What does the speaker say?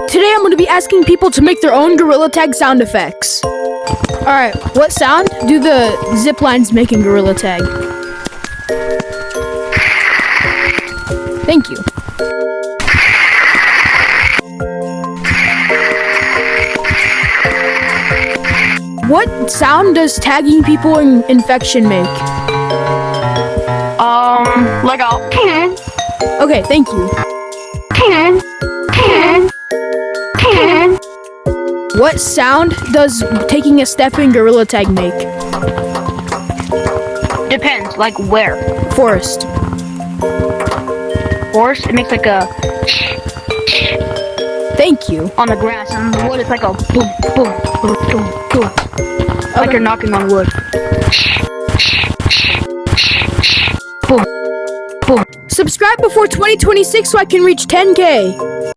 Today I'm going to be asking people to make their own Gorilla Tag sound effects. Alright, what sound do the zip lines make in Gorilla Tag? Thank you. What sound does tagging people in Infection make? Like a... Okay, thank you. What sound does taking a step in Gorilla Tag make? Depends, like where? Forest. Forest, it makes like a... Thank you. on the grass, and on the wood it's like a boom, boom, boom, boom, boom. Like you're knocking on wood. Boom, boom. Subscribe before 2026 so I can reach 10K.